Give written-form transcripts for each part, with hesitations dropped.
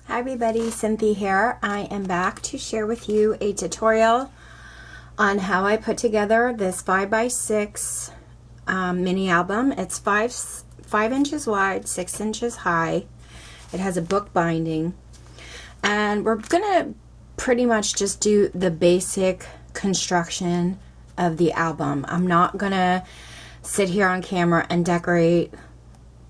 Hi everybody, Cynthia here. I am back to share with you a tutorial on how I put together this 5x6 mini album. It's 5 inches wide, 6 inches high. It has a book binding. And we're gonna pretty much just do the basic construction of the album. I'm not gonna sit here on camera and decorate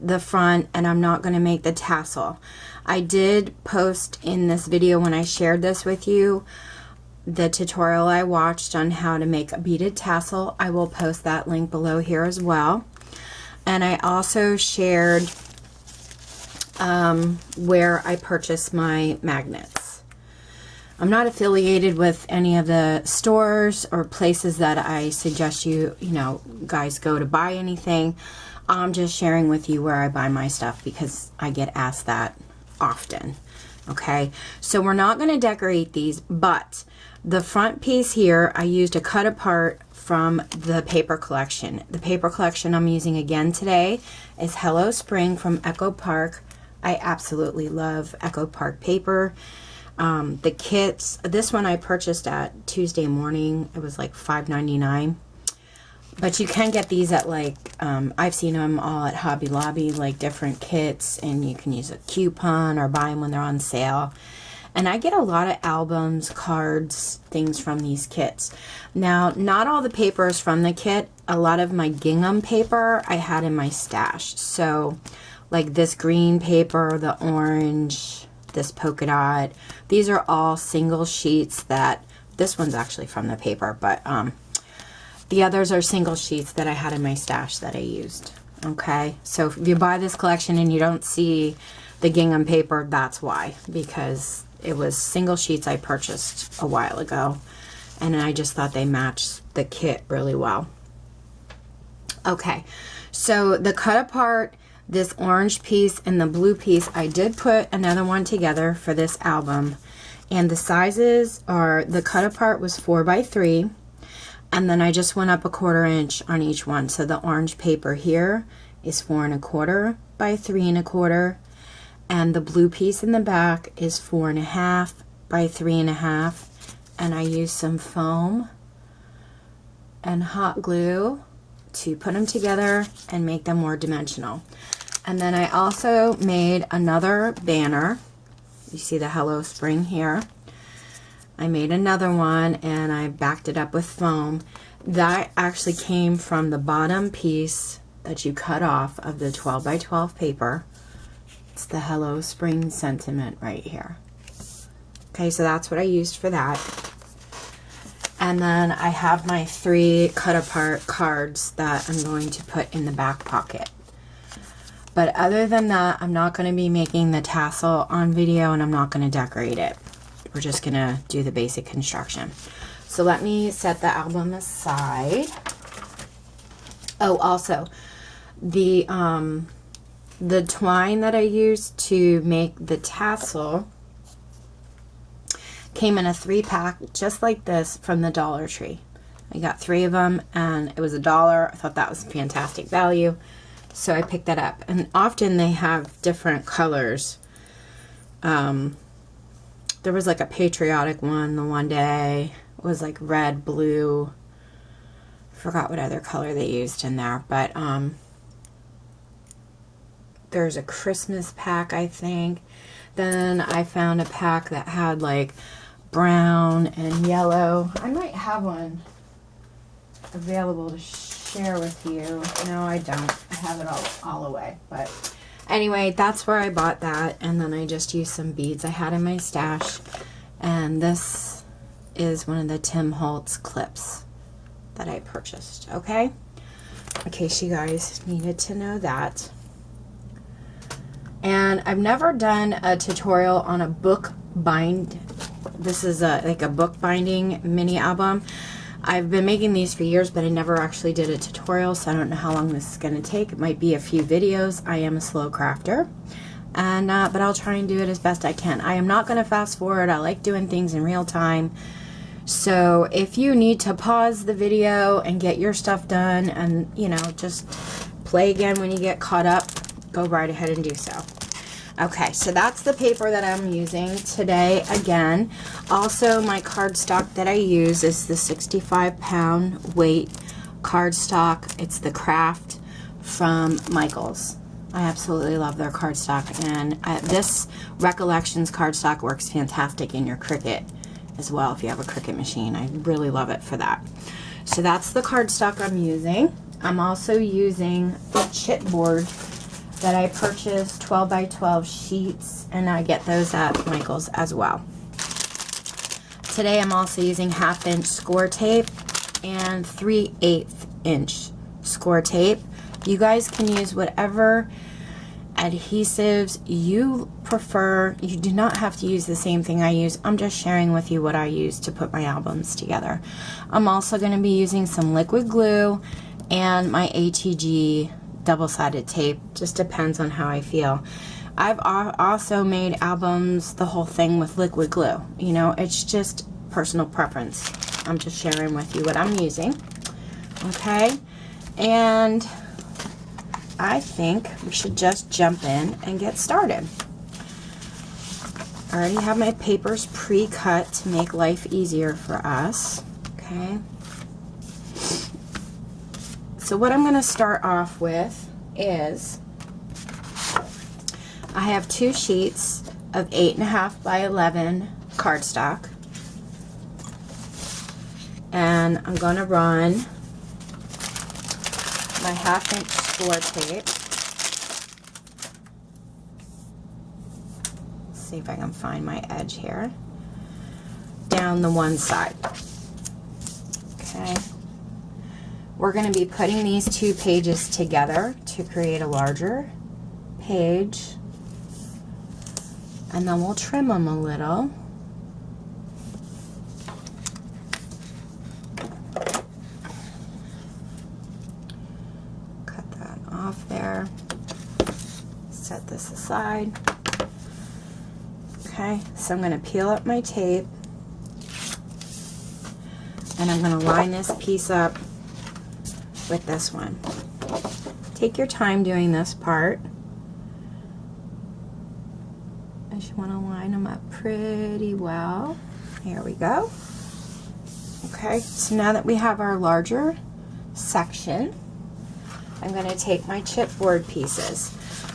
the front, and I'm not going to make the tassel. I did post in this video when I shared this with you the tutorial I watched on how to make a beaded tassel. I will post that link below here as well. And I also shared where I purchased my magnets. I'm not affiliated with any of the stores or places that I suggest you guys go to buy anything. I'm just sharing with you where I buy my stuff because I get asked that often. Okay, so we're not going to decorate these, but the front piece here I used a cut apart from the paper collection. The paper collection I'm using again today is Hello Spring from Echo Park. I absolutely love Echo Park paper. The kits, this one I purchased at Tuesday Morning. It was like $5.99. But you can get these at I've seen them all at Hobby Lobby, like different kits, and you can use a coupon or buy them when they're on sale. And I get a lot of albums, cards, things from these kits. Now, not all the paper is from the kit. A lot of my gingham paper I had in my stash. So, like this green paper, the orange, this polka dot. These are all single sheets that, this one's actually from the paper, but the others are single sheets that I had in my stash that I used. Okay, so if you buy this collection and you don't see the gingham paper, that's why, because it was single sheets I purchased a while ago, and I just thought they matched the kit really well. Okay, so the cut apart, this orange piece and the blue piece, I did put another one together for this album, and the sizes are, the cut apart was 4x3. And then I just went up 1/4 inch on each one. So the orange paper here is 4 1/4 by 3 1/4. And the blue piece in the back is 4 1/2 by 3 1/2. And I used some foam and hot glue to put them together and make them more dimensional. And then I also made another banner. You see the Hello Spring here. I made another one and I backed it up with foam. That actually came from the bottom piece that you cut off of the 12x12 paper. It's the Hello Spring sentiment right here. Okay, so that's what I used for that. And then I have my 3 cut apart cards that I'm going to put in the back pocket. But other than that, I'm not going to be making the tassel on video, and I'm not going to decorate it. We're just gonna do the basic construction. So let me set the album aside. Oh, also the twine that I used to make the tassel came in a 3-pack just like this from the Dollar Tree. I got 3 of them and it was $1. I thought that was fantastic value, so I picked that up. And often they have different colors. There was like a patriotic one the one day. It was like red, blue. Forgot what other color they used in there. But there's a Christmas pack, I think. Then I found a pack that had like brown and yellow. I might have one available to share with you. No, I don't. I have it all away. But anyway, that's where I bought that, and then I just used some beads I had in my stash. And this is one of the Tim Holtz clips that I purchased, okay? In case you guys needed to know that. And I've never done a tutorial on a book bind. This is like a book binding mini album. I've been making these for years, but I never actually did a tutorial, so I don't know how long this is going to take. It might be a few videos. I am a slow crafter, and but I'll try and do it as best I can. I am not going to fast forward. I like doing things in real time. So if you need to pause the video and get your stuff done and, just play again when you get caught up, go right ahead and do so. Okay, so that's the paper that I'm using today again. Also, my cardstock that I use is the 65-pound weight cardstock. It's the Craft from Michaels. I absolutely love their cardstock, and this Recollections cardstock works fantastic in your Cricut as well if you have a Cricut machine. I really love it for that. So that's the cardstock I'm using. I'm also using the chipboard that I purchased, 12 by 12 sheets, and I get those at Michaels as well. Today I'm also using 1/2 inch score tape and 3/8 inch score tape. You guys can use whatever adhesives you prefer. You do not have to use the same thing I use. I'm just sharing with you what I use to put my albums together. I'm also going to be using some liquid glue and my ATG double-sided tape. Just depends on how I feel. I've also made albums, the whole thing, with liquid glue. You know, it's just personal preference. I'm just sharing with you what I'm using. Okay, and I think we should just jump in and get started. I already have my papers pre-cut to make life easier for us. Okay. So what I'm going to start off with is I have 2 sheets of 8.5 by 11 cardstock, and I'm going to run my 1/2 inch score tape. Let's see if I can find my edge here. Down the one side. Okay. We're going to be putting these 2 pages together to create a larger page, and then we'll trim them a little. Cut that off there. Set this aside. Okay, so I'm going to peel up my tape, and I'm going to line this piece up with this one. Take your time doing this part. I just want to line them up pretty well. Here we go. Okay, so now that we have our larger section, I'm going to take my chipboard pieces.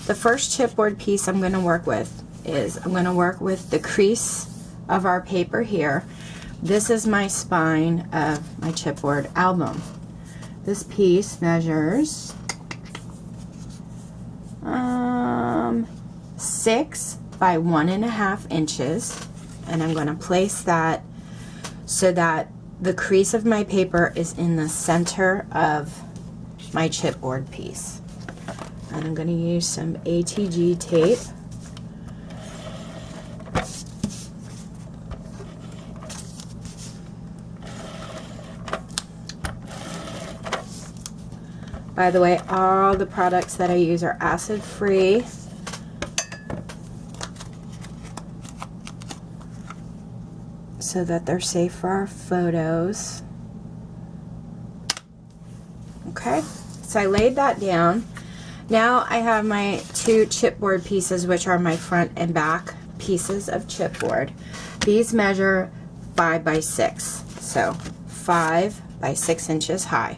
The first chipboard piece I'm going to work with is I'm going to work with the crease of our paper here. This is my spine of my chipboard album. This piece measures 6 by 1.5 inches, and I'm going to place that so that the crease of my paper is in the center of my chipboard piece. And I'm going to use some ATG tape. By the way, all the products that I use are acid-free. So that they're safe for our photos. Okay, so I laid that down. Now I have my 2 chipboard pieces, which are my front and back pieces of chipboard. These measure 5 by 6, so 5 by 6 inches high.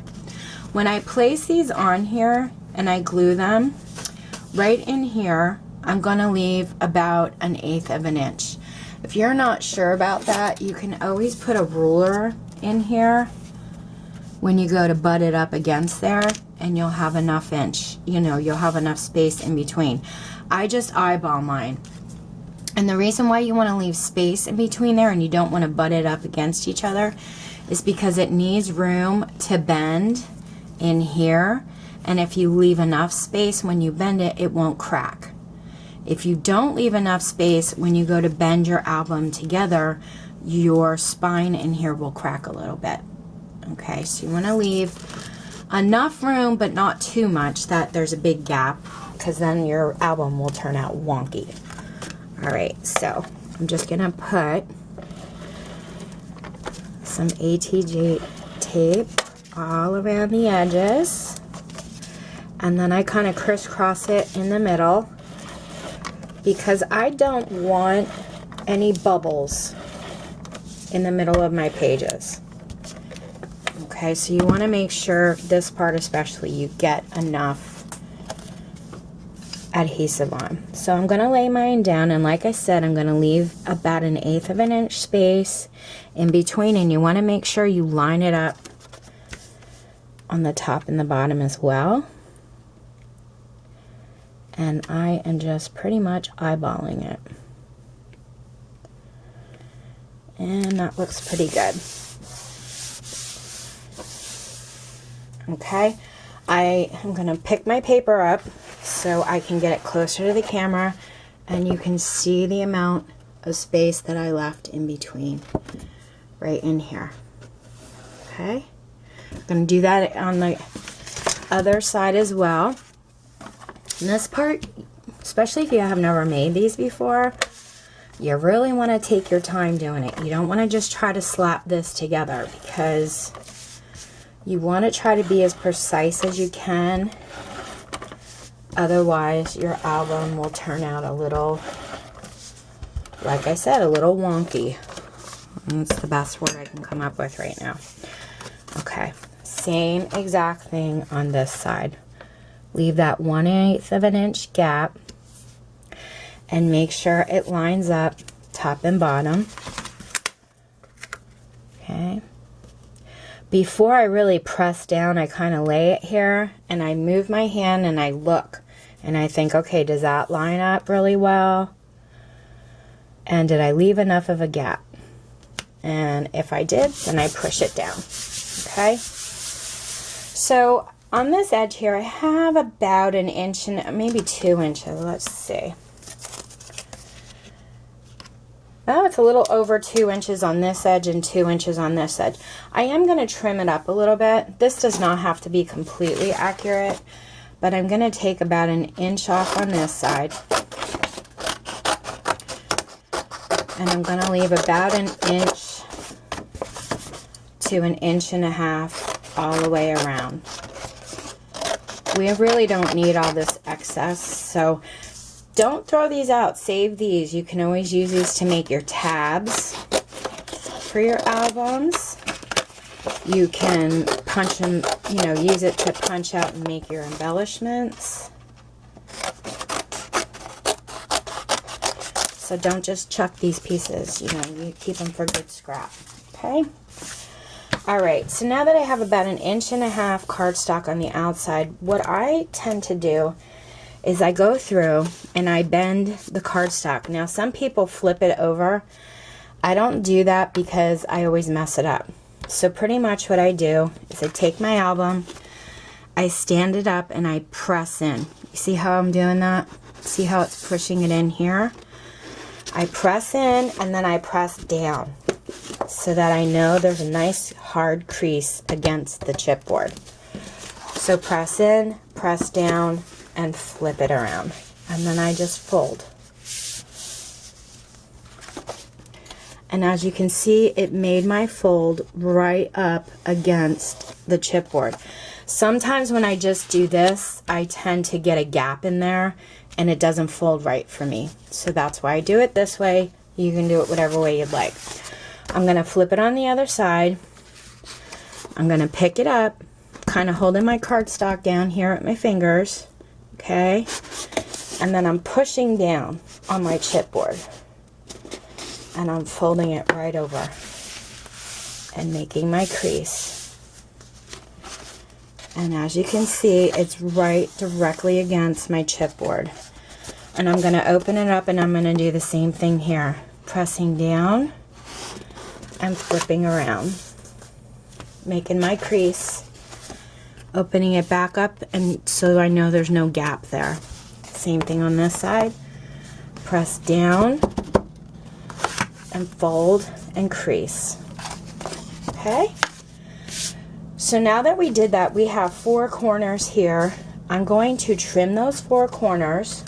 When I place these on here and I glue them, right in here, I'm going to leave about 1/8 of an inch. If you're not sure about that, you can always put a ruler in here when you go to butt it up against there, and you'll have enough inch, you know, you'll have enough space in between. I just eyeball mine. And the reason why you want to leave space in between there and you don't want to butt it up against each other is because it needs room to bend in here, and if you leave enough space when you bend it, it won't crack. If you don't leave enough space when you go to bend your album together, your spine in here will crack a little bit. Okay, so you want to leave enough room but not too much that there's a big gap, because then your album will turn out wonky. Alright, so I'm just gonna put some ATG tape all around the edges, and then I kind of crisscross it in the middle because I don't want any bubbles in the middle of my pages. Okay, so you want to make sure this part especially you get enough adhesive on. So I'm going to lay mine down, and like I said, I'm going to leave about 1/8 of an inch space in between, and you want to make sure you line it up on the top and the bottom as well. And I am just pretty much eyeballing it. And that looks pretty good. Okay, I am going to pick my paper up so I can get it closer to the camera, and you can see the amount of space that I left in between right in here. Okay, I'm going to do that on the other side as well. And this part, especially if you have never made these before, you really want to take your time doing it. You don't want to just try to slap this together, because you want to try to be as precise as you can. Otherwise, your album will turn out a little, like I said, a little wonky. And that's the best word I can come up with right now. Okay, same exact thing on this side. Leave that 1/8 of an inch gap and make sure it lines up top and bottom. Okay. Before I really press down, I kind of lay it here and I move my hand and I look and I think, okay, does that line up really well? And did I leave enough of a gap? And if I did, then I push it down. Okay. So on this edge here, I have about 1 inch and maybe 2 inches. Let's see. Oh, it's a little over 2 inches on this edge and 2 inches on this edge. I am going to trim it up a little bit. This does not have to be completely accurate, but I'm going to take about 1 inch off on this side. And I'm going to leave about 1 inch to 1.5 inches all the way around. We really don't need all this excess, so don't throw these out. Save these. You can always use these to make your tabs for your albums. You can punch them, you know, use it to punch out and make your embellishments. So don't just chuck these pieces, you know, you keep them for good scrap. Okay? Alright, so now that I have about 1.5 inches cardstock on the outside, what I tend to do is I go through and I bend the cardstock. Now some people flip it over. I don't do that because I always mess it up. So pretty much what I do is I take my album, I stand it up and I press in. You see how I'm doing that? See how it's pushing it in here? I press in and then I press down so that I know there's a nice hard crease against the chipboard. So press in, press down, and flip it around, and then I just fold. And as you can see, it made my fold right up against the chipboard. Sometimes when I just do this, I tend to get a gap in there and it doesn't fold right for me. So that's why I do it this way. You can do it whatever way you'd like. I'm going to flip it on the other side. I'm going to pick it up, kind of holding my cardstock down here with my fingers. Okay, and then I'm pushing down on my chipboard and I'm folding it right over and making my crease. And as you can see, it's right directly against my chipboard. And I'm going to open it up and I'm going to do the same thing here, pressing down and flipping around, making my crease, opening it back up, and so I know there's no gap there. Same thing on this side. Press down and fold and crease. Okay? So now that we did that, we have 4 corners here. I'm going to trim those 4 corners,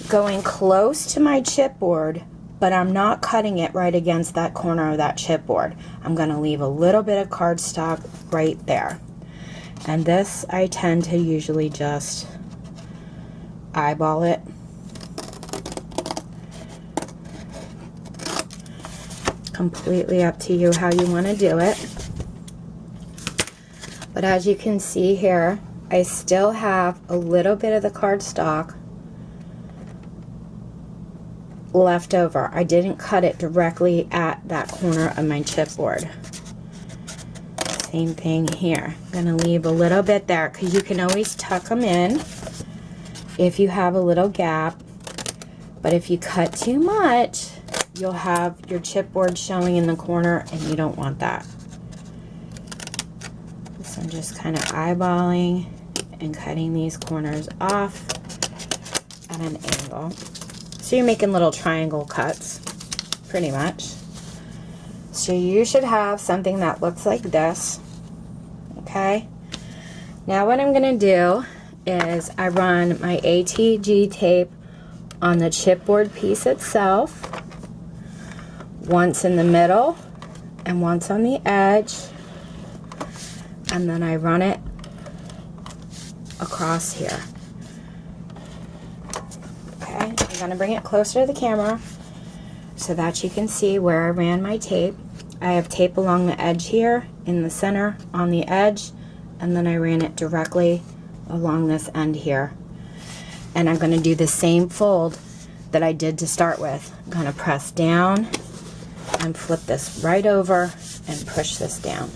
going close to my chipboard, but I'm not cutting it right against that corner of that chipboard. I'm going to leave a little bit of cardstock right there. And this, I tend to usually just eyeball it Completely up to you how you want to do it. But as you can see here, I still have a little bit of the cardstock left over. I didn't cut it directly at that corner of my chipboard. Same thing here. I'm going to leave a little bit there because you can always tuck them in if you have a little gap. But if you cut too much, you'll have your chipboard showing in the corner, and you don't want that. So I'm just kind of eyeballing and cutting these corners off at an angle. So you're making little triangle cuts, pretty much. So you should have something that looks like this, okay? Now what I'm going to do is I run my ATG tape on the chipboard piece itself, once in the middle and once on the edge, and then I run it across here. Okay, I'm going to bring it closer to the camera so that you can see where I ran my tape. I have tape along the edge here, in the center, on the edge, and then I ran it directly along this end here. And I'm going to do the same fold that I did to start with. I'm going to press down and flip this right over and push this down.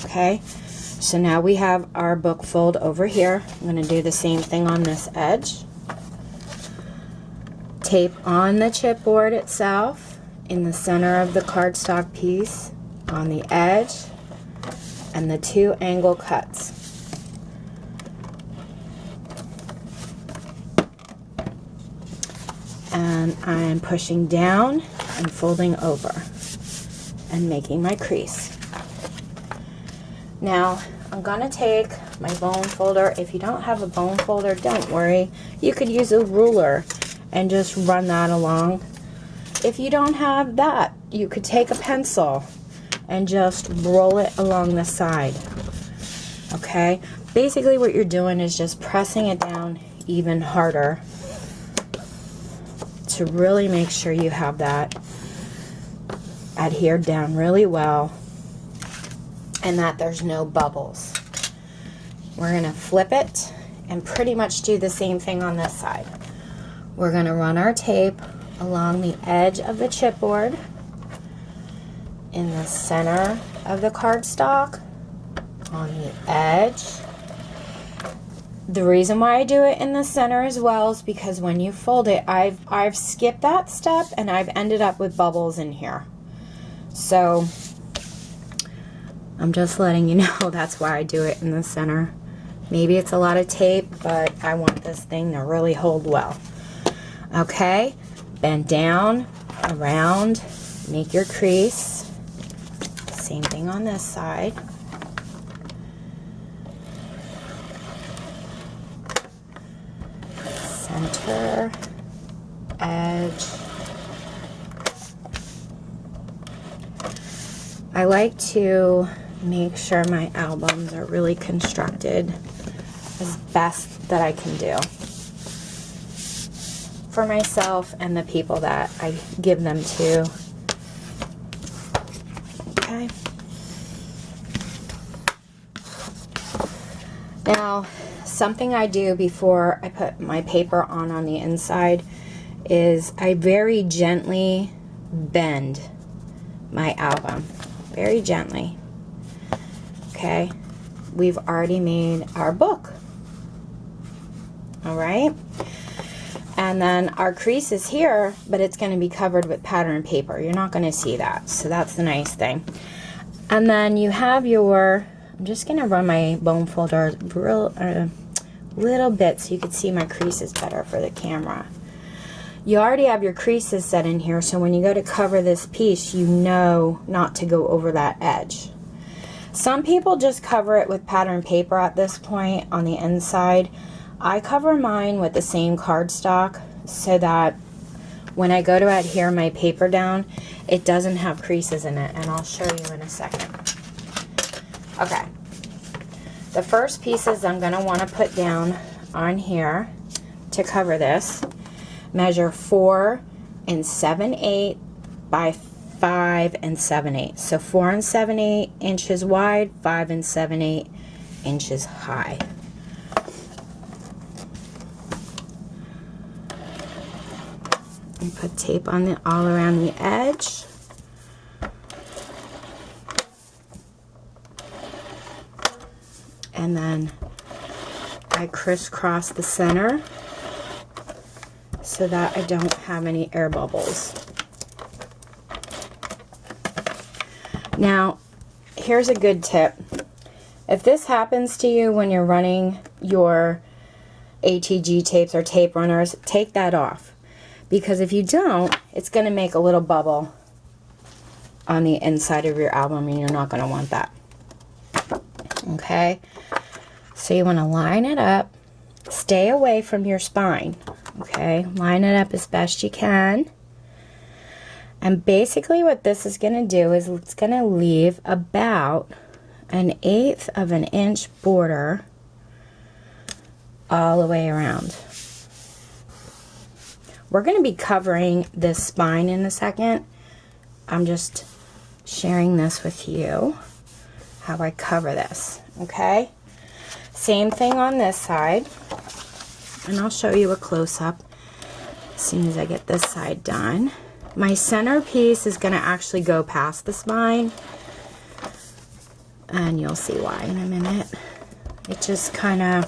Okay, so now we have our book fold over here. I'm going to do the same thing on this edge. Tape on the chipboard itself, in the center of the cardstock piece, on the edge, and the 2 angle cuts. And I'm pushing down and folding over and making my crease. Now I'm going to take my bone folder. If you don't have a bone folder, don't worry. You could use a ruler and just run that along. If you don't have that, you could take a pencil and just roll it along the side. Okay? Basically what you're doing is just pressing it down even harder to really make sure you have that adhered down really well and that there's no bubbles. We're going to flip it and pretty much do the same thing on this side. We're going to run our tape along the edge of the chipboard, in the center of the cardstock, on the edge. The reason why I do it in the center as well is because when you fold it, I've skipped that step and I've ended up with bubbles in here. So I'm just letting you know that's why I do it in the center. Maybe it's a lot of tape, but I want this thing to really hold well. Okay, bend down, around, make your crease. Same thing on this side. Center, edge. I like to make sure my albums are really constructed as best that I can do for myself and the people that I give them to. Okay. Now, something I do before I put my paper on the inside is I very gently bend my album. Very gently. Okay? We've already made our book. Alright? And then our crease is here, but it's going to be covered with pattern paper. You're not going to see that. So that's the nice thing. And then you have your, I'm just going to run my bone folder little bit so you can see my creases better for the camera. You already have your creases set in here, so when you go to cover this piece, you know not to go over that edge. Some people just cover it with pattern paper at this point on the inside. I cover mine with the same cardstock so that when I go to adhere my paper down, it doesn't have creases in it, and I'll show you in a second. Okay. The first pieces I'm going to want to put down on here to cover this. Measure 4 7/8 by 5 7/8. So 4 7/8 inches wide, 5 7/8 inches high. And put tape on the all around the edge. And then I crisscross the center so that I don't have any air bubbles. Now, here's a good tip. If this happens to you when you're running your ATG tapes or tape runners, take that off. Because if you don't, it's going to make a little bubble on the inside of your album, and you're not going to want that. Okay? So you want to line it up. Stay away from your spine. Okay? Line it up as best you can. And basically what this is going to do is it's going to leave about 1/8 of an inch border all the way around. We're going to be covering this spine in a second. I'm just sharing this with you, how I cover this, okay? Same thing on this side, and I'll show you a close-up as soon as I get this side done. My center piece is going to actually go past the spine, and you'll see why in a minute. It just kind of,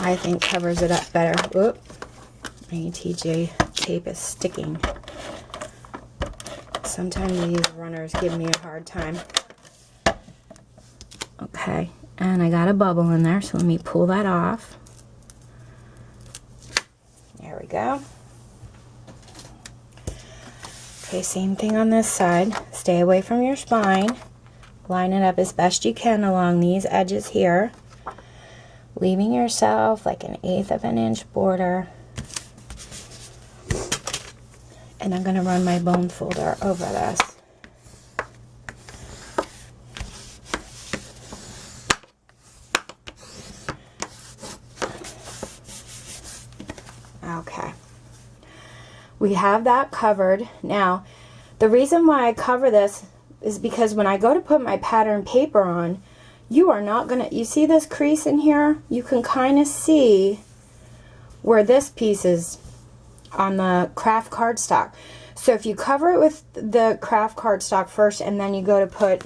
I think, covers it up better. Whoop. My ATG tape is sticking. Sometimes these runners give me a hard time. Okay, and I got a bubble in there, so let me pull that off. There we go. Okay, same thing on this side. Stay away from your spine. Line it up as best you can along these edges here, leaving yourself like 1/8 of an inch border. And I'm going to run my bone folder over this. Okay. We have that covered. Now, the reason why I cover this is because when I go to put my pattern paper on, you are not going to, you see this crease in here? You can kind of see where this piece is on the craft cardstock. So if you cover it with the craft cardstock first and then you go to put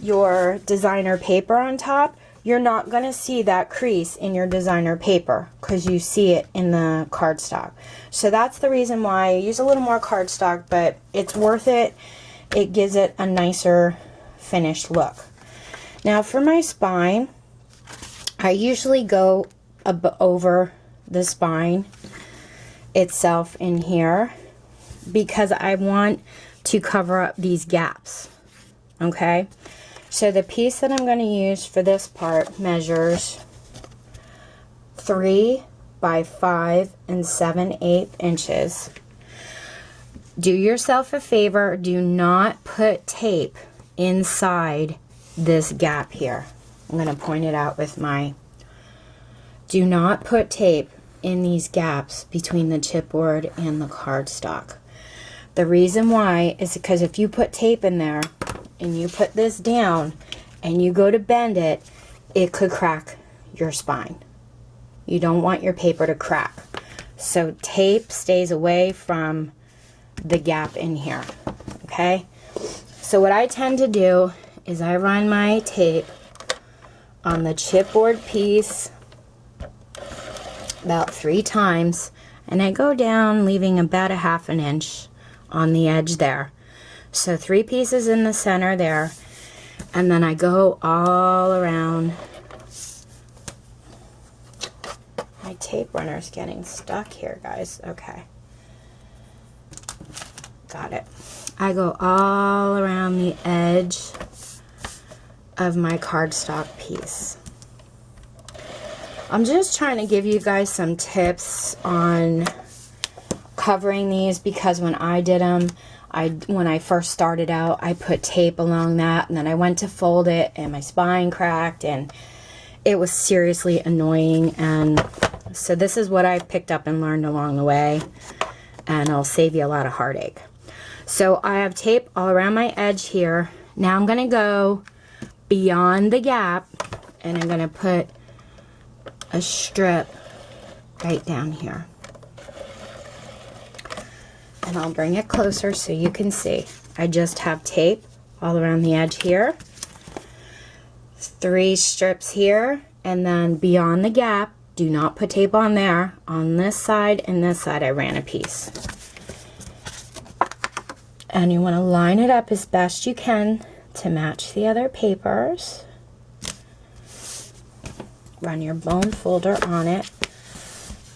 your designer paper on top, you're not going to see that crease in your designer paper because you see it in the cardstock. So that's the reason why I use a little more cardstock, but it's worth it. It gives it a nicer finished look. Now for my spine, I usually go over the spine itself in here because I want to cover up these gaps. Okay, so the piece that I'm going to use for this part measures 3 by 5 7/8 inches. Do yourself a favor, do not put tape inside this gap here. I'm going to point it out with my, do not put tape in these gaps between the chipboard and the cardstock. The reason why is because if you put tape in there and you put this down and you go to bend it, it could crack your spine. You don't want your paper to crack. So tape stays away from the gap in here. Okay? So what I tend to do is I run my tape on the chipboard piece about 3 times, and I go down leaving about 1/2 inch on the edge there. So 3 pieces in the center there, and then I go all around. My tape runner's getting stuck here, guys. Okay. Got it. I go all around the edge of my cardstock piece. I'm just trying to give you guys some tips on covering these because when I did them, when I first started out, I put tape along that, and then I went to fold it and my spine cracked, and it was seriously annoying. And so this is what I picked up and learned along the way, and it'll save you a lot of heartache. So I have tape all around my edge here. Now I'm going to go beyond the gap, and I'm going to put a strip right down here. And I'll bring it closer so you can see. I just have tape all around the edge here. 3 strips here, and then beyond the gap, do not put tape on there. On this side and this side I ran a piece. And you want to line it up as best you can to match the other papers. Run your bone folder on it.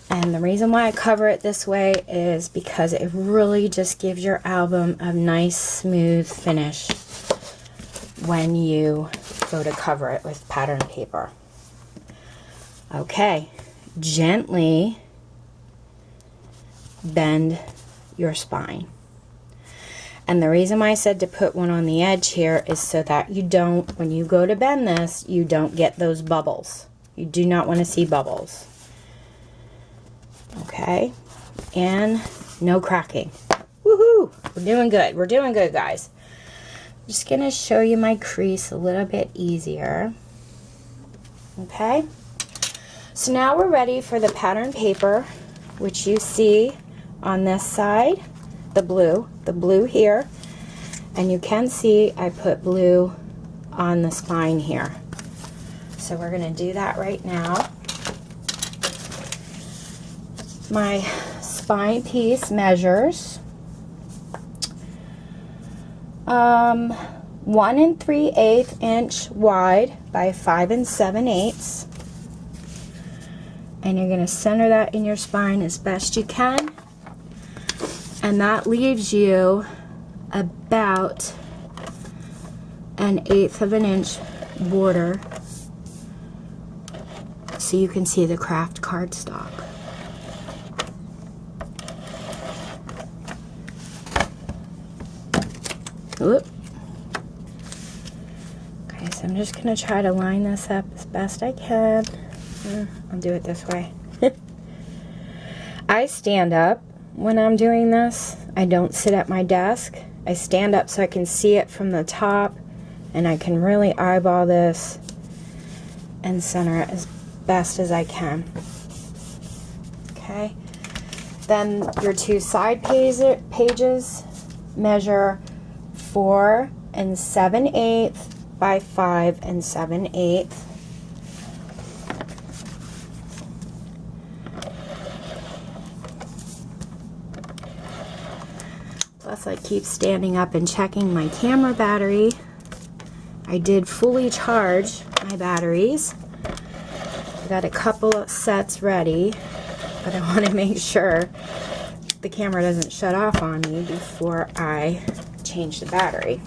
And the reason why I cover it this way is because it really just gives your album a nice smooth finish when you go to cover it with pattern paper. Okay, gently bend your spine. And the reason why I said to put one on the edge here is so that you don't, when you go to bend this, you don't get those bubbles. You do not want to see bubbles. Okay, and no cracking. Woohoo! We're doing good. We're doing good, guys. I'm just going to show you my crease a little bit easier. Okay, so now we're ready for the pattern paper, which you see on this side, the blue here, and you can see I put blue on the spine here. So we're going to do that right now. My spine piece measures 1 3/8 inch wide by 5 7/8, and you're going to center that in your spine as best you can, and that leaves you about 1/8 of an inch border so you can see the craft cardstock. Whoop. Okay, so I'm just going to try to line this up as best I can. I'll do it this way. I stand up when I'm doing this. I don't sit at my desk. I stand up so I can see it from the top, and I can really eyeball this and center it as best as I can. Okay. Then your 2 side pages measure 4 7/8 by 5 7/8. Plus, I keep standing up and checking my camera battery. I did fully charge my batteries. I got a couple of sets ready, but I want to make sure the camera doesn't shut off on me before I change the battery.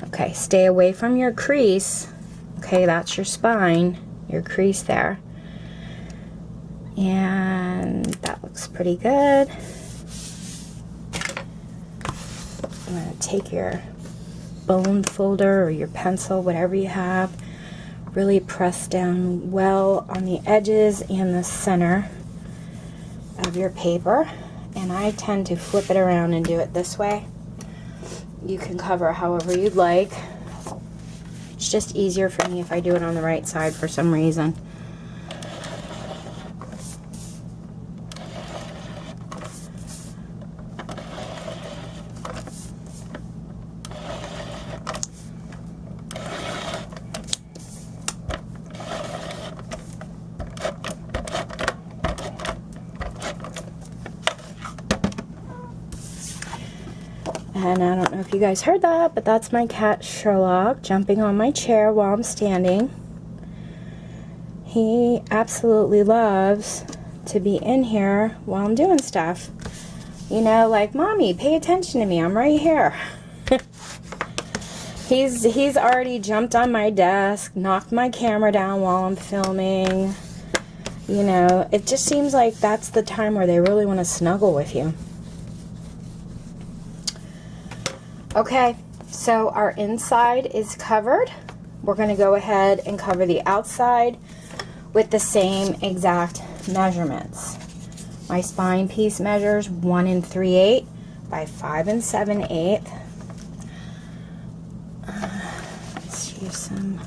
Okay, stay away from your crease. Okay, that's your spine, your crease there. And that looks pretty good. I'm going to take your bone folder or your pencil, whatever you have, really press down well on the edges and the center of your paper. And I tend to flip it around and do it this way. You can cover however you'd like. It's just easier for me if I do it on the right side for some reason. And I don't know if you guys heard that, but that's my cat Sherlock jumping on my chair while I'm standing. He absolutely loves to be in here while I'm doing stuff. You know, like, Mommy, pay attention to me, I'm right here. He's already jumped on my desk, knocked my camera down while I'm filming. You know, it just seems like that's the time where they really want to snuggle with you. Okay, so our inside is covered. We're going to go ahead and cover the outside with the same exact measurements. My spine piece measures 1 3/8 by 5 7/8. Let's use some.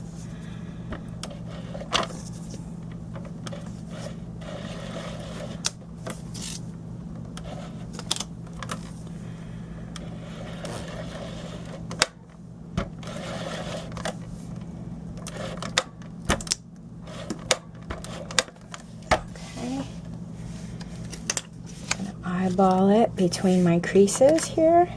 Eyeball it between my creases here.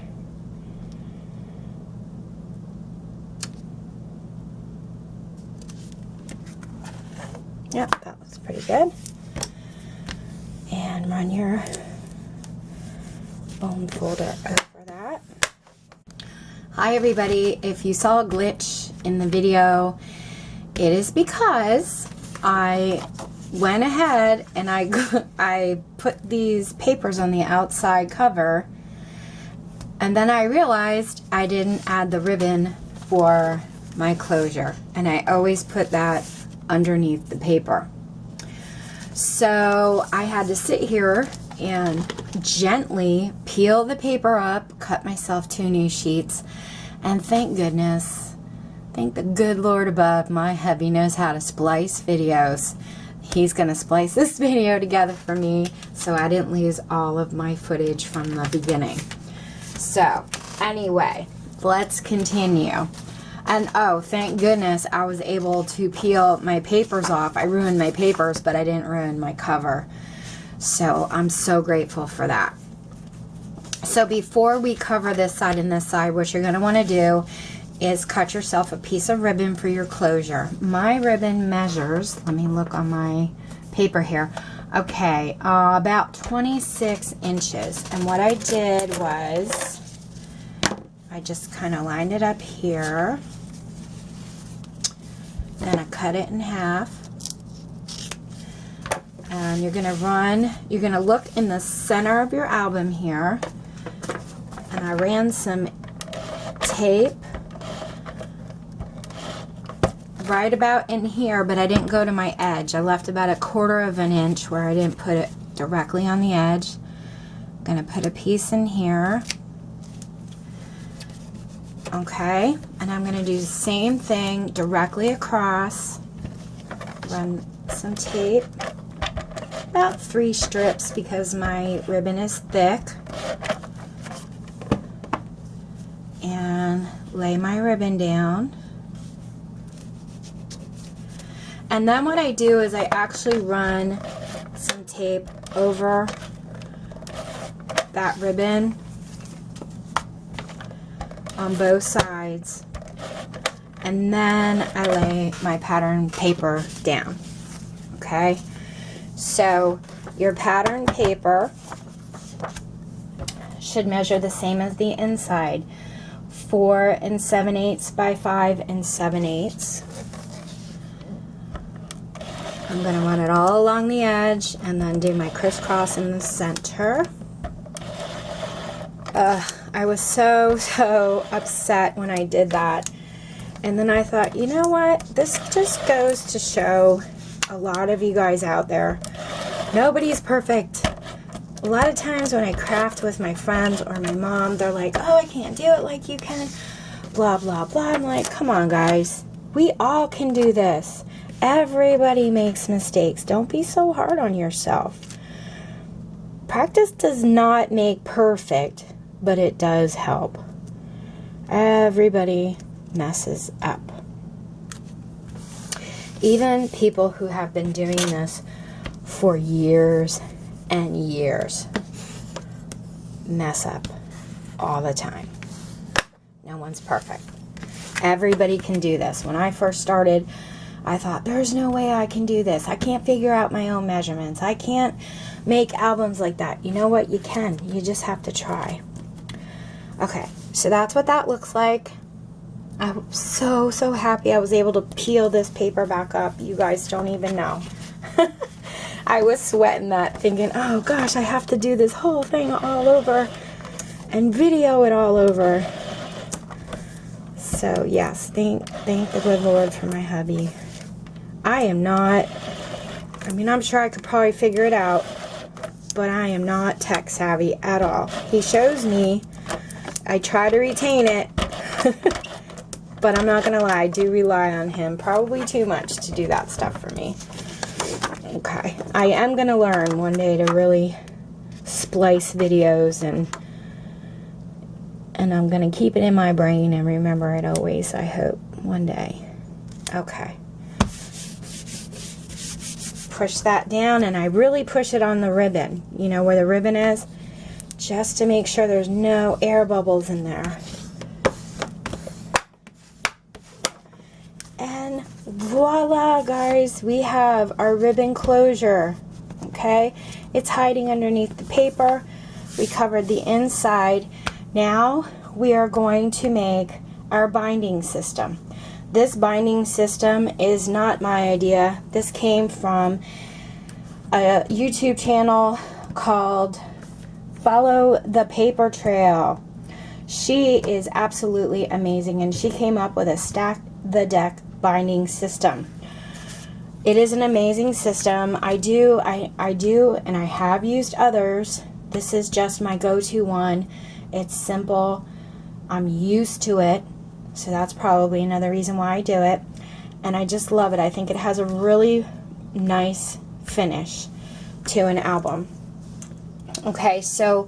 Yep, that looks pretty good. And run your bone folder over that. Hi everybody, if you saw a glitch in the video, it is because I went ahead and I put these papers on the outside cover, and then I realized I didn't add the ribbon for my closure, and I always put that underneath the paper. So I had to sit here and gently peel the paper up, cut myself 2 new sheets, and thank goodness, thank the good Lord above, my hubby knows how to splice videos. He's gonna splice this video together for me so I didn't lose all of my footage from the beginning. So anyway, let's continue. And oh, thank goodness I was able to peel my papers off. I ruined my papers, but I didn't ruin my cover. So I'm so grateful for that. So before we cover this side and this side, what you're gonna wanna do is cut yourself a piece of ribbon for your closure. My ribbon measures, let me look on my paper here. Okay, about 26 inches. And what I did was, I just kind of lined it up here. Then I cut it in half. And you're gonna look in the center of your album here. And I ran some tape right about in here, but I didn't go to my edge. I left about 1/4 of an inch where I didn't put it directly on the edge. I'm gonna put a piece in here. Okay, and I'm gonna do the same thing directly across. Run some tape, about 3 strips because my ribbon is thick. And lay my ribbon down. And then what I do is I actually run some tape over that ribbon on both sides, and then I lay my pattern paper down. Okay, so your pattern paper should measure the same as the inside, 4 7/8 by 5 7/8. I'm going to run it all along the edge and then do my crisscross in the center. I was so upset when I did that. And then I thought, you know what? This just goes to show a lot of you guys out there, nobody's perfect. A lot of times when I craft with my friends or my mom, they're like, oh, I can't do it like you can, blah, blah, blah. I'm like, come on, guys. We all can do this. Everybody makes mistakes. Don't be so hard on yourself. Practice does not make perfect, but it does help. Everybody messes up. Even people who have been doing this for years and years mess up all the time. No one's perfect. Everybody can do this. When I first started, I thought, there's no way I can do this. I can't figure out my own measurements. I can't make albums like that. You know what? You can. You just have to try. Okay, so that's what that looks like. I'm so happy I was able to peel this paper back up. You guys don't even know. I was sweating that, thinking, oh gosh, I have to do this whole thing all over and video it all over. So yes, thank the good Lord for my hubby. I am not I mean, I'm sure I could probably figure it out, but I am not tech savvy at all. He shows me, I try to retain it, but I'm not gonna lie, I do rely on him probably too much to do that stuff for me. Okay, I am gonna learn one day to really splice videos, and I'm gonna keep it in my brain and remember it always, I hope, one day. Okay. Push that down, and I really push it on the ribbon, you know where the ribbon is, just to make sure there's no air bubbles in there. And voila, guys, we have our ribbon closure. Okay, it's hiding underneath the paper. We covered the inside. Now we are going to make our binding system. This binding system is not my idea. This came from a YouTube channel called Follow the Paper Trail. She is absolutely amazing, and she came up with a Stack the Deck binding system. It is an amazing system. I do, and I have used others. This is just my go-to one. It's simple. I'm used to it. So that's probably another reason why I do it. And I just love it. I think it has a really nice finish to an album. Okay, so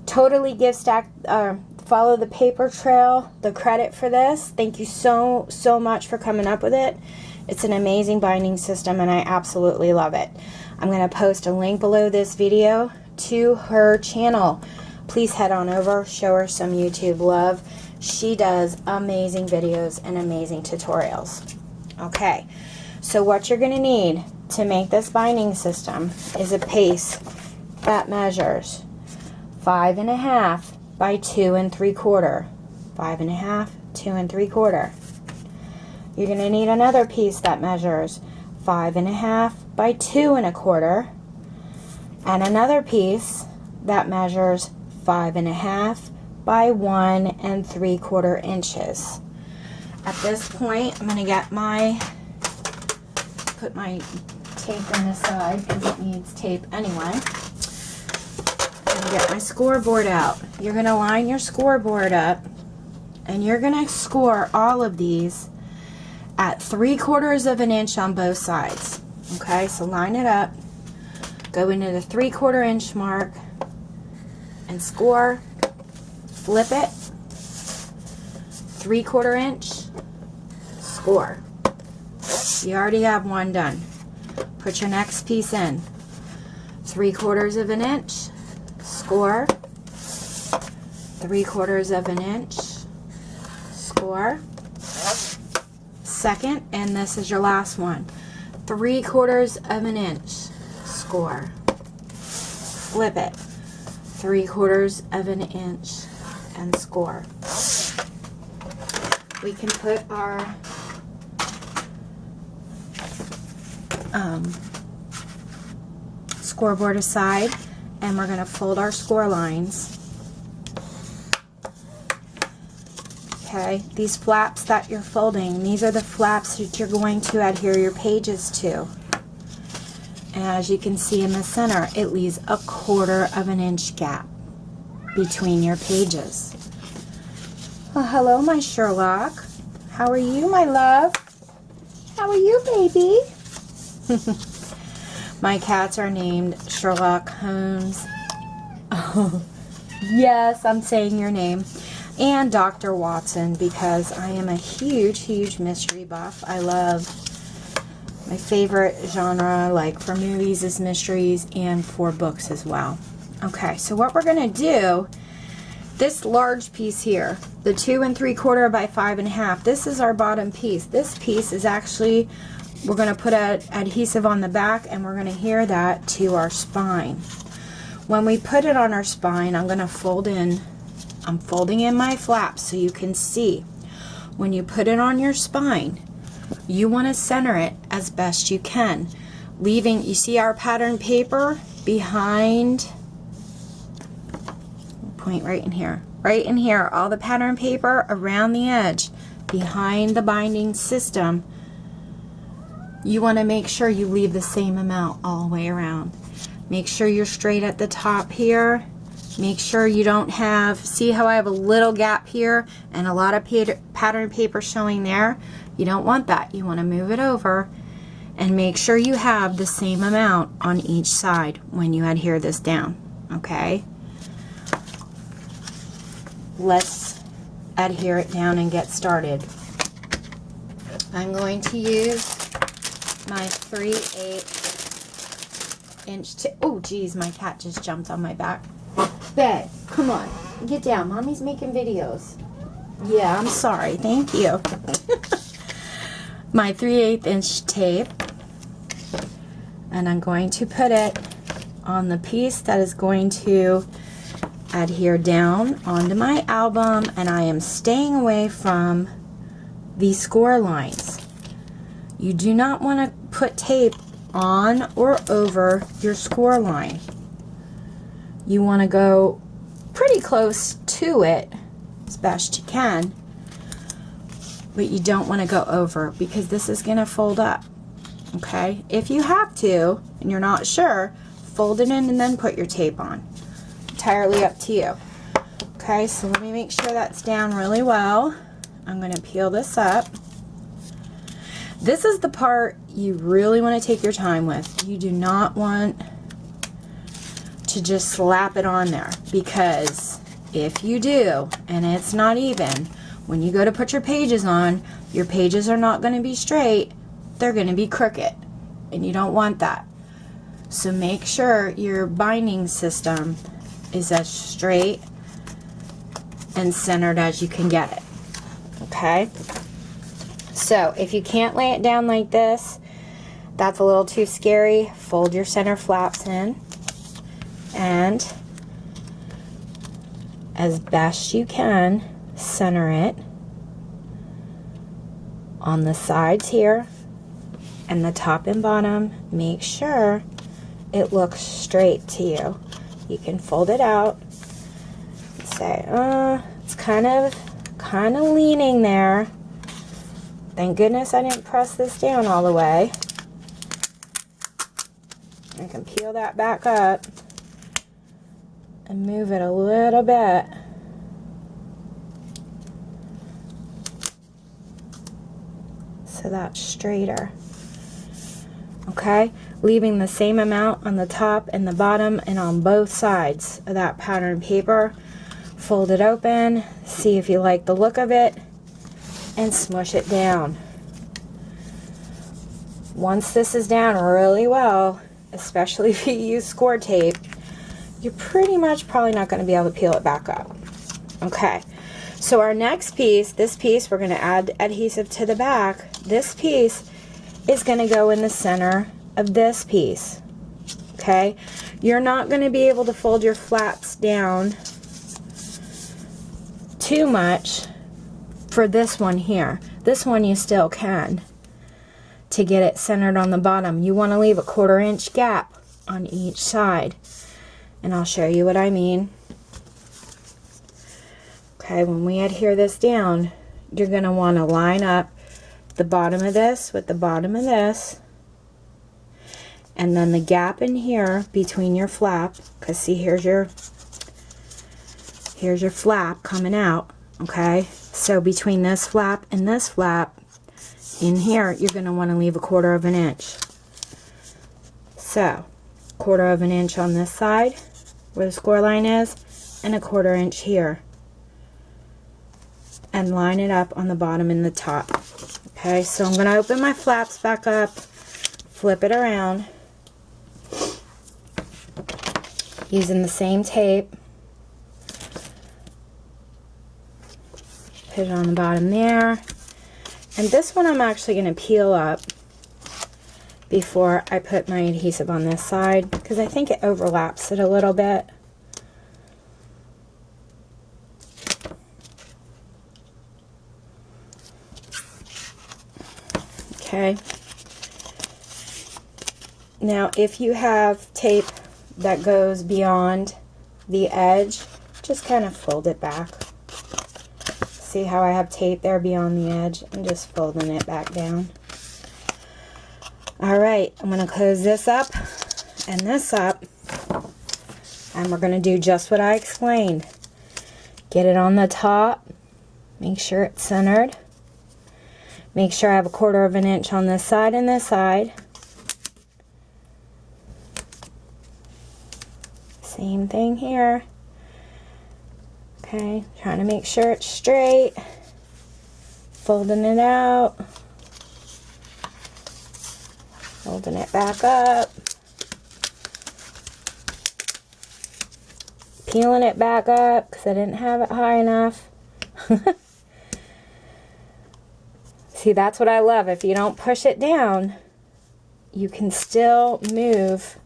totally give Follow the Paper Trail the credit for this. Thank you so much for coming up with it. It's an amazing binding system, and I absolutely love it. I'm going to post a link below this video to her channel. Please head on over, show her some YouTube love. She does amazing videos and amazing tutorials. Okay, so what you're going to need to make this binding system is a piece that measures 5.5 by 2 3/4. 5.5, 2 3/4. You're going to need another piece that measures 5.5 by 2 1/4, and another piece that measures 5.5 by 1 3/4 inches. At this point, I'm going to put my tape on the side because it needs tape anyway. I'm going to get my scoreboard out. You're going to line your scoreboard up, and you're going to score all of these at 3/4 of an inch on both sides. Okay, so line it up, go into the 3/4 inch mark, and score. Flip it, 3/4 inch, score. You already have one done. Put your next piece in. 3/4 of an inch, score. 3/4 of an inch, score. Second, and this is your last one. 3/4 of an inch, score. Flip it. 3/4 of an inch, and score. We can put our scoreboard aside, and we're going to fold our score lines. Okay, these flaps that you're folding, these are the flaps that you're going to adhere your pages to. And as you can see in the center, it leaves a 1/4 of an inch gap between your pages. Oh, hello, my Sherlock. How are you, my love? How are you, baby? My cats are named Sherlock Holmes. Oh, yes, I'm saying your name. And Dr. Watson, because I am a huge mystery buff. I love, my favorite genre, like for movies, is mysteries, and for books as well. Okay, so what we're going to do, this large piece here, the 2 3/4 by 5.5, this is our bottom piece. This piece is actually, we're going to put an adhesive on the back, and we're going to adhere that to our spine. When we put it on our spine, I'm going to fold in, I'm folding in my flaps so you can see. When you put it on your spine, you want to center it as best you can, leaving, you see our pattern paper behind, point right in here, all the pattern paper around the edge behind the binding system. you want to make sure you leave the same amount all the way around. Make sure you're straight at the top here. Make sure you don't have, see how I have a little gap here and a lot of pattern paper showing there? You don't want that. You want to move it over and make sure you have the same amount on each side when you adhere this down, okay? Let's adhere it down and get started. I'm going to use my 3/8 inch tip. Oh geez, my cat just jumped on my back. Bed, come on, get down. Mommy's making videos. Yeah, I'm sorry. Thank you. My 3/8 inch tape, and I'm going to put it on the piece that is going to adhere down onto my album, and I am staying away from the score lines. You do not want to put tape on or over your score line. You want to go pretty close to it as best you can, but you don't want to go over because this is going to fold up, okay? If you have to and you're not sure, fold it in and then put your tape on. Entirely up to you. Okay, so let me make sure that's down really well. I'm going to peel this up. This is the part you really want to take your time with. You do not want to just slap it on there, because if you do and it's not even, when you go to put your pages on, your pages are not going to be straight, they're going to be crooked, and you don't want that. So make sure your binding system is as straight and centered as you can get it, okay? So if you can't lay it down like this, that's a little too scary, fold your center flaps in, and as best you can, center it on the sides here and the top and bottom. Make sure it looks straight to you. You can fold it out and say, it's kind of leaning there. Thank goodness I didn't press this down all the way. I can peel that back up and move it a little bit. So that's straighter. Okay, leaving the same amount on the top and the bottom and on both sides of that pattern paper. Fold it open, see if you like the look of it, and smush it down. Once this is down really well, especially if you use score tape, you're pretty much probably not going to be able to peel it back up. Okay, so our next piece, this piece, we're going to add adhesive to the back. This piece is going to go in the center of this piece. Okay, you're not going to be able to fold your flaps down too much for this one here. This one you still can, to get it centered on the bottom. You want to leave a 1/4 inch gap on each side, and I'll show you what I mean. Okay, when we adhere this down, you're going to want to line up the bottom of this with the bottom of this, and then the gap in here between your flap, because see, here's your flap coming out. Okay, so between this flap and this flap in here, you're going to want to leave a 1/4 inch. So 1/4 inch on this side where the score line is, and a 1/4 inch here, and line it up on the bottom and the top. Okay, so I'm going to open my flaps back up, flip it around using the same tape, put it on the bottom there, and this one I'm actually going to peel up before I put my adhesive on this side, because I think it overlaps it a little bit. Okay, now if you have tape that goes beyond the edge, just kind of fold it back. See how I have tape there beyond the edge? I'm just folding it back down. All right, I'm going to close this up and this up, and we're going to do just what I explained. Get it on the top, make sure it's centered, make sure I have 1/4 of an inch on this side and this side. Same thing here. Okay, trying to make sure it's straight, folding it out, folding it back up, peeling it back up because I didn't have it high enough. See, that's what I love. If you don't push it down, you can still move.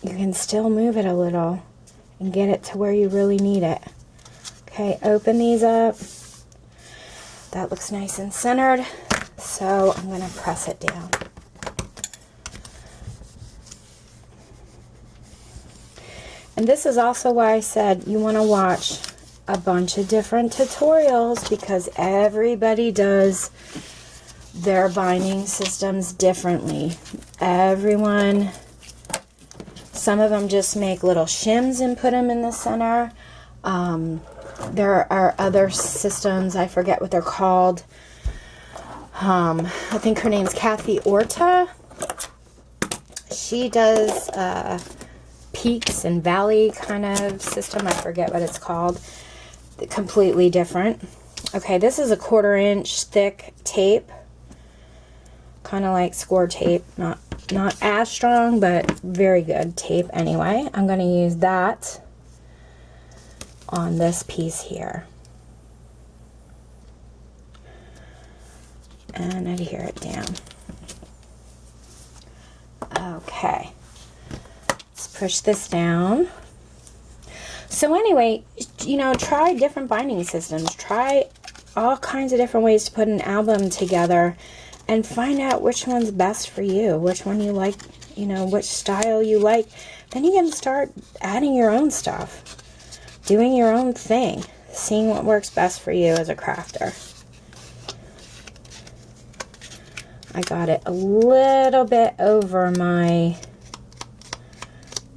You can still move it a little and get it to where you really need it. Okay, open these up. That looks nice and centered. So I'm going to press it down. And this is also why I said you want to watch a bunch of different tutorials, because everybody does their binding systems differently. Everyone, some of them just make little shims and put them in the center. There are other systems, I forget what they're called. I think her name's Kathy Orta. She does peaks and valley kind of system. I forget what it's called. Completely different. Okay, this is a 1/4 inch thick tape, kind of like score tape, not as strong, but very good tape anyway. I'm going to use that on this piece here and adhere it down. Okay, let's push this down. So anyway, you know, try different binding systems. Try all kinds of different ways to put an album together and find out which one's best for you, which one you like, you know, which style you like. Then you can start adding your own stuff, doing your own thing, seeing what works best for you as a crafter. I got it a little bit over my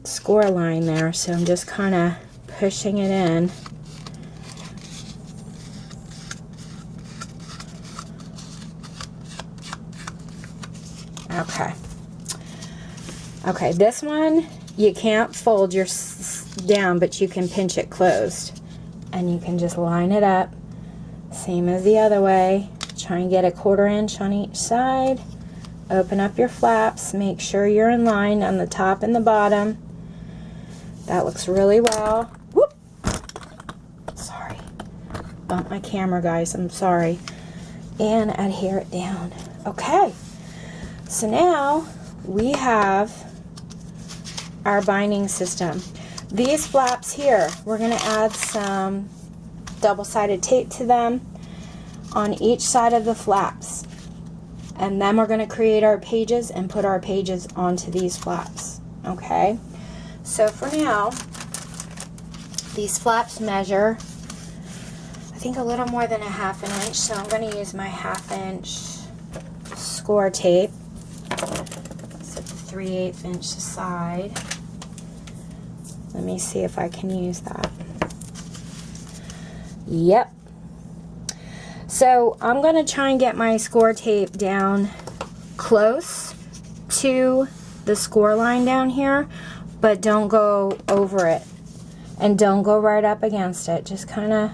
score line there, so I'm just kind of pushing it in. Okay. Okay, this one you can't fold your down, but you can pinch it closed, and you can just line it up same as the other way. Try and get a 1/4 inch on each side. Open up your flaps, make sure you're in line on the top and the bottom. That looks really well. Whoop! Sorry, bumped my camera, guys, I'm sorry. And adhere it down. Okay, so now we have our binding system. These flaps here, we're going to add some double-sided tape to them on each side of the flaps, and then we're going to create our pages and put our pages onto these flaps. Okay, so for now, these flaps measure, I think, a little more than a 1/2 inch, so I'm going to use my 1/2 inch score tape. So 3/8 inch side. Let me see if I can use that. Yep. So I'm going to try and get my score tape down close to the score line down here, but don't go over it and don't go right up against it. Just kind of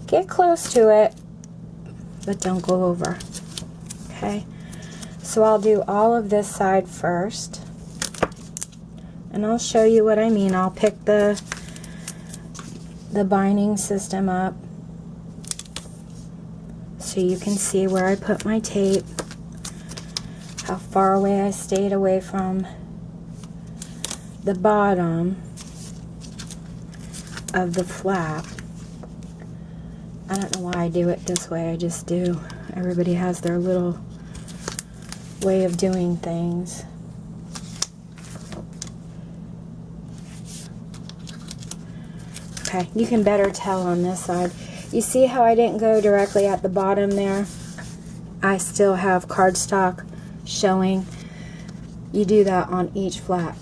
get close to it, but don't go over. Okay, so I'll do all of this side first, and I'll show you what I mean. I'll pick the binding system up so you can see where I put my tape, how far away I stayed away from the bottom of the flap. I don't know why I do it this way, I just do. Everybody has their little way of doing things. Okay, you can better tell on this side. You see how I didn't go directly at the bottom there? I still have cardstock showing. You do that on each flap.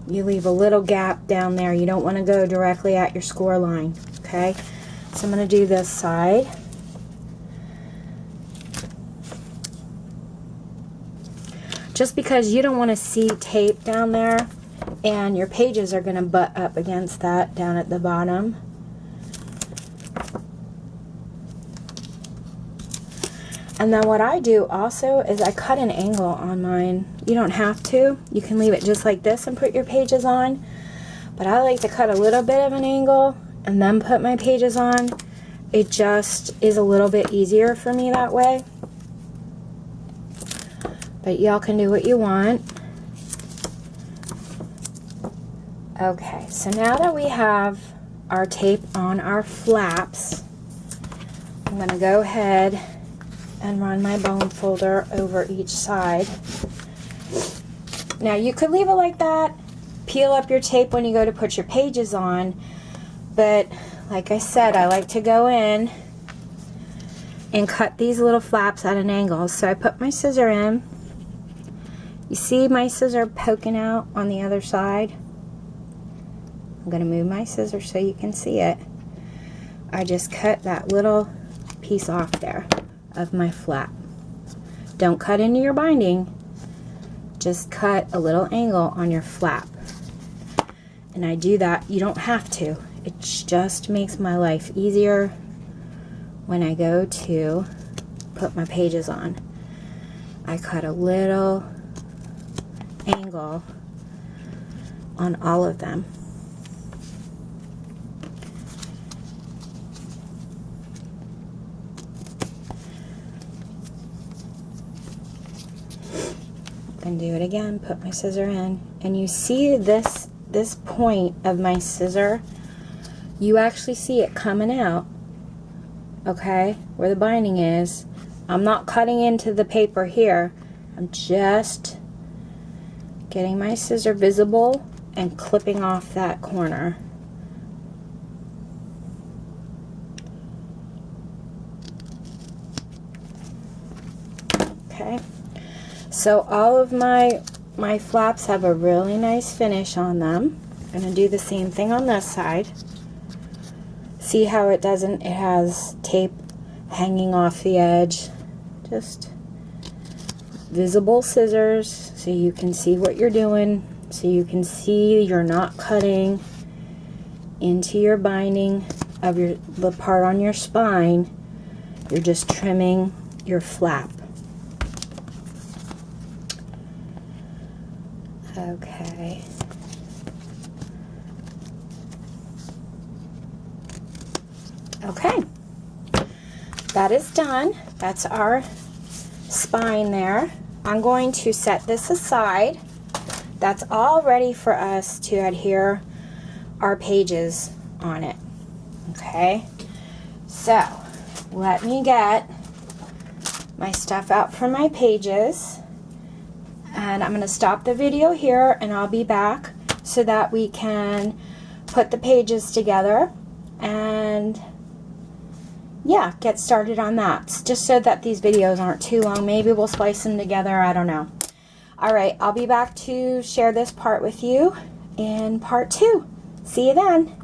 You leave a little gap down there. You don't want to go directly at your score line, okay? So I'm going to do this side. Just because you don't want to see tape down there, and your pages are going to butt up against that down at the bottom. And then what I do also is I cut an angle on mine. You don't have to. You can leave it just like this and put your pages on. But I like to cut a little bit of an angle and then put my pages on. It just is a little bit easier for me that way. But y'all can do what you want. Okay, so now that we have our tape on our flaps, I'm going to go ahead and run my bone folder over each side. Now you could leave it like that, peel up your tape when you go to put your pages on, but like I said, I like to go in and cut these little flaps at an angle. So I put my scissor in. You see my scissor poking out on the other side? I'm going to move my scissor so you can see it. I just cut that little piece off there of my flap. Don't cut into your binding, just cut a little angle on your flap. And I do that, you don't have to, it just makes my life easier when I go to put my pages on. I cut a little angle on all of them. And do it again, put my scissor in, and you see this point of my scissor, you actually see it coming out, okay, where the binding is. I'm not cutting into the paper here, I'm just getting my scissor visible and clipping off that corner. Okay. So all of my flaps have a really nice finish on them. I'm going to do the same thing on this side. See how it has tape hanging off the edge. Just visible scissors so you can see what you're doing, so you can see you're not cutting into your binding of the part on your spine. You're just trimming your flap. Okay. Okay. That is done. That's our spine there. I'm going to set this aside. That's all ready for us to adhere our pages on it. Okay. So, let me get my stuff out for my pages. And I'm going to stop the video here and I'll be back so that we can put the pages together and yeah, get started on that. Just so that these videos aren't too long. Maybe we'll splice them together, I don't know. Alright, I'll be back to share this part with you in part 2. See you then.